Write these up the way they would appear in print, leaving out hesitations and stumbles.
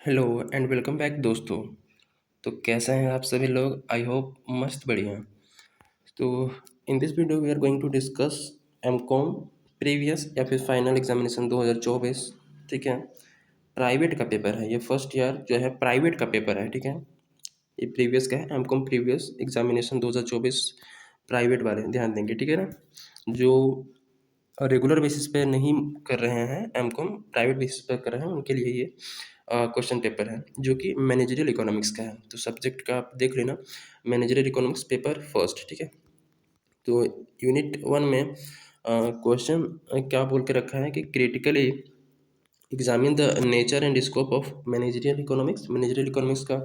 Hello and welcome back दोस्तों। तो कैसे हैं आप सभी लोग? आई होप मस्त बढ़िया। तो in this video we are going to discuss MCom previous या फिर फाइनल एग्जामिनेशन 2024। ठीक है, प्राइवेट का पेपर है ये। फर्स्ट ईयर जो है प्राइवेट का पेपर है। ठीक है, ये प्रीवियस का है, एमकॉम प्रीवियस एग्जामिनेशन 2024 प्राइवेट वाले ध्यान देंगे। ठीक है ना, जो रेगुलर बेसिस पे नहीं कर रहे हैं एमकॉम, प्राइवेट बेसिस पे कर रहे हैं, उनके लिए ये क्वेश्चन पेपर है जो कि मैनेजरियल इकोनॉमिक्स का है। तो सब्जेक्ट का आप देख लेना, मैनेजरियल इकोनॉमिक्स पेपर फर्स्ट। ठीक है, तो यूनिट 1 में क्वेश्चन क्या बोल के रखा है कि critically examine the nature and scope of managerial economics. Managerial economics का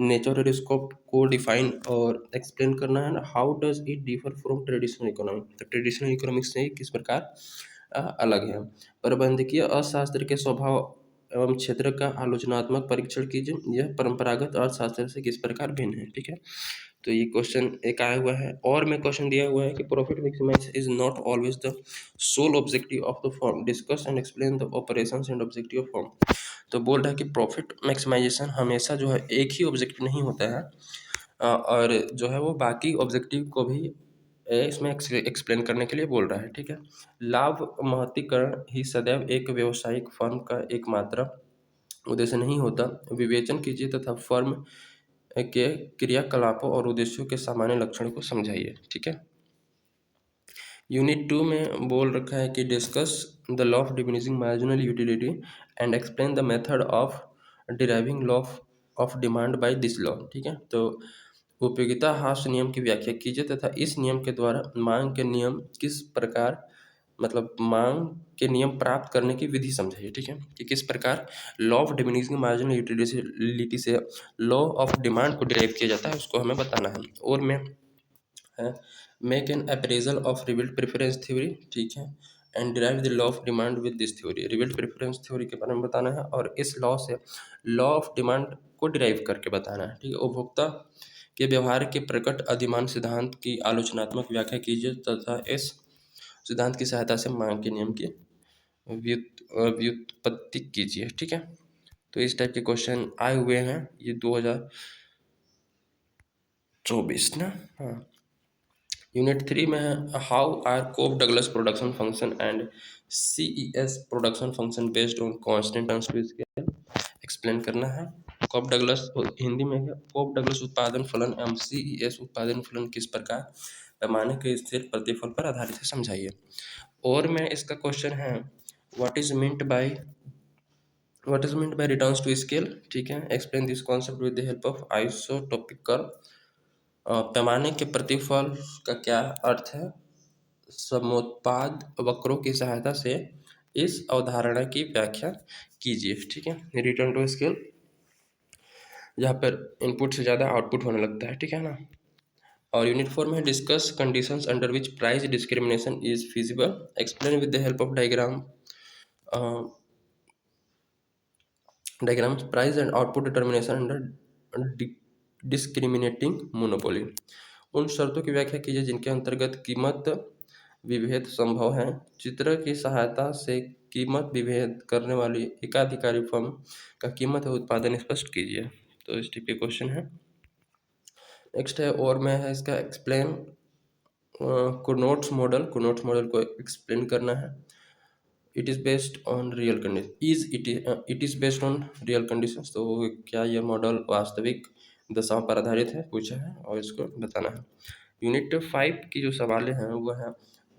नेचर और स्कोप को डिफाइन और एक्सप्लेन करना है ना। How does it differ from traditional economic, तो ट्रेडिशनल इकोनॉमिक्स से किस प्रकार अलग है। प्रबंधकीय अर्थशास्त्र के स्वभाव एवं क्षेत्र का आलोचनात्मक परीक्षण कीजिए, यह परंपरागत अर्थशास्त्र से किस प्रकार भिन्न है। ठीक है, तो ये क्वेश्चन एक आया हुआ है और में क्वेश्चन दिया हुआ है कि profit maximise is not always the sole objective of the firm, discuss and explain the operations and objective of firm. तो बोल रहा है कि प्रॉफिट मैक्सिमाइजेशन हमेशा जो है एक ही ऑब्जेक्टिव नहीं होता है, और जो है वो बाकी ऑब्जेक्टिव को भी इसमें एक्सप्लेन करने के लिए बोल रहा है। ठीक है, लाभ महत्तीकरण ही सदैव एक व्यावसायिक फर्म का एकमात्र उद्देश्य नहीं होता। विवेचन कीजिए तथा फर्म के क्रियाकलापों और उद्देश्यों के सामान्य लक्षण को समझाइए। ठीक है, यूनिट 2 में बोल रखा है कि discuss the law of diminishing marginal utility and explain the method of deriving law of demand by this law. ठीक है, तो उपयोगिता ह्रास नियम की व्याख्या कीजिए तथा इस नियम के द्वारा मांग के नियम किस प्रकार, मतलब मांग के नियम प्राप्त करने की विधि समझाइए। ठीक है, कि किस प्रकार law of diminishing marginal utility से लॉ ऑफ डिमांड को डिराइव किया जाता है, उसको हमें बताना है। और में है make an appraisal of rebuild preference theory. ठीक है, and derive the law of demand with this theory. Rebuild preference theory के बारे में बताना है और इस लॉ से लॉ ऑफ डिमांड को डिराइव करके बताना है। ठीक है, उपभोक्ता के व्यवहार के प्रकट अधिमान सिद्धांत की आलोचनात्मक व्याख्या कीजिए तथा इस सिद्धांत की सहायता से मांग के नियम की व्युत्पत्ति कीजिए। ठीक है, तो इस टाइप के क्वेश्चन आए हुए हैं ये 2024 ना। हाँ, यूनिट 3 में है how are Cobb Douglas production function and CES production function based on constant terms scale, explain करना है। कोप डगलस हिंदी में है कोप डगलस उत्पादन फलन एवं सीईएस उत्पादन फलन किस प्रकार पैमाने के स्थिर प्रतिफल पर आधारित है, समझाइए। और में इसका क्वेश्चन है what is meant by returns to scale। ठीक है, explain this concept with the help of isotopic curve. पैमाने के प्रतिफल का क्या अर्थ है, समोत्पाद वक्रों की सहायता से इस अवधारणा की व्याख्या कीजिए। ठीक है, रिटर्न टू स्केल जहाँ पर इनपुट से ज़्यादा आउटपुट होने लगता है। ठीक है ना। और यूनिट 4 में discuss conditions under which price discrimination is feasible, explain with the help of diagrams price and output determination under discriminating monopoly. उन शर्तों की व्याख्या कीजिए जिनके अंतर्गत कीमत विभेद संभव है। चित्र की सहायता से कीमत विभेद करने वाली एकाधिकारी फर्म का कीमत और उत्पादन स्पष्ट कीजिए। तो इस टाइप के क्वेश्चन है। नेक्स्ट है और में है इसका एक्सप्लेन कुनोट्स मॉडल को एक्सप्लेन करना है। It is based on real condition, it is based on real condition. तो क्या यह मॉडल वास्तविक दशाओं पर आधारित है, पूछा है और इसको बताना है। यूनिट 5 की जो सवालें हैं वो है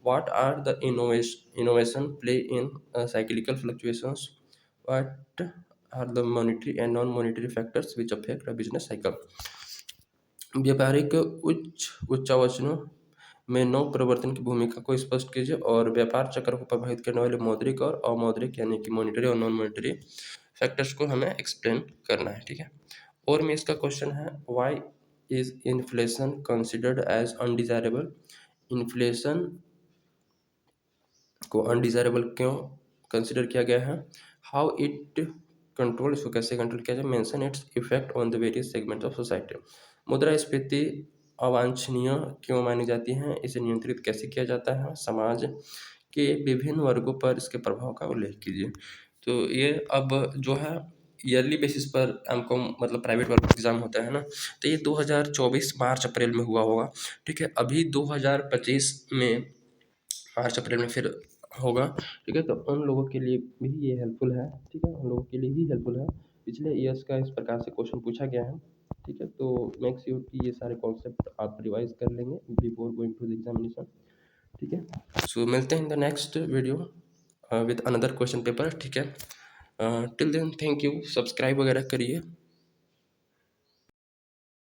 what are the innovation play in cyclical fluctuations, what are the monetary and non monetary factors which affect a business cycle. व्यापारिक उच्चावचनों में नव प्रवर्तन की भूमिका को स्पष्ट कीजिए और व्यापार चक्र को प्रभावित करने वाले मौद्रिक और अमौद्रिक यानी कि मॉनिटरी और नॉन मॉनिटरी फैक्टर्स को हमें एक्सप्लेन करना है। ठीक है, और में इसका क्वेश्चन है why is inflation considered as undesirable. Inflation को अनडिजायरेबल क्यों कंसिडर किया गया है। हाउ इट कंट्रोल, इसको कैसे कंट्रोल किया जाए। Mention its effect on the various segment of society. मुद्रास्फीति अवांछनीय क्यों मानी जाती है, इसे नियंत्रित कैसे किया जाता है। समाज के विभिन्न वर्गों पर इसके प्रभाव का उल्लेख कीजिए। तो ये अब जो है ईयरली बेसिस पर एमकॉम मतलब प्राइवेट वाला एग्ज़ाम होता है ना, तो ये 2024 मार्च अप्रैल में हुआ होगा। ठीक है, अभी 2025 में मार्च अप्रैल में फिर होगा। ठीक है, तो उन लोगों के लिए भी ये हेल्पफुल है। ठीक है, उन लोगों के लिए ही हेल्पफुल है। पिछले ईयर्स का इस प्रकार से क्वेश्चन पूछा गया है। ठीक है, तो मेक श्योर कि ये सारे कॉन्सेप्ट आप रिवाइज कर लेंगे before going to the examination. ठीक है, सो मिलते हैं in the next video with another question paper. ठीक है, till then thank you, subscribe वगैरह करिए।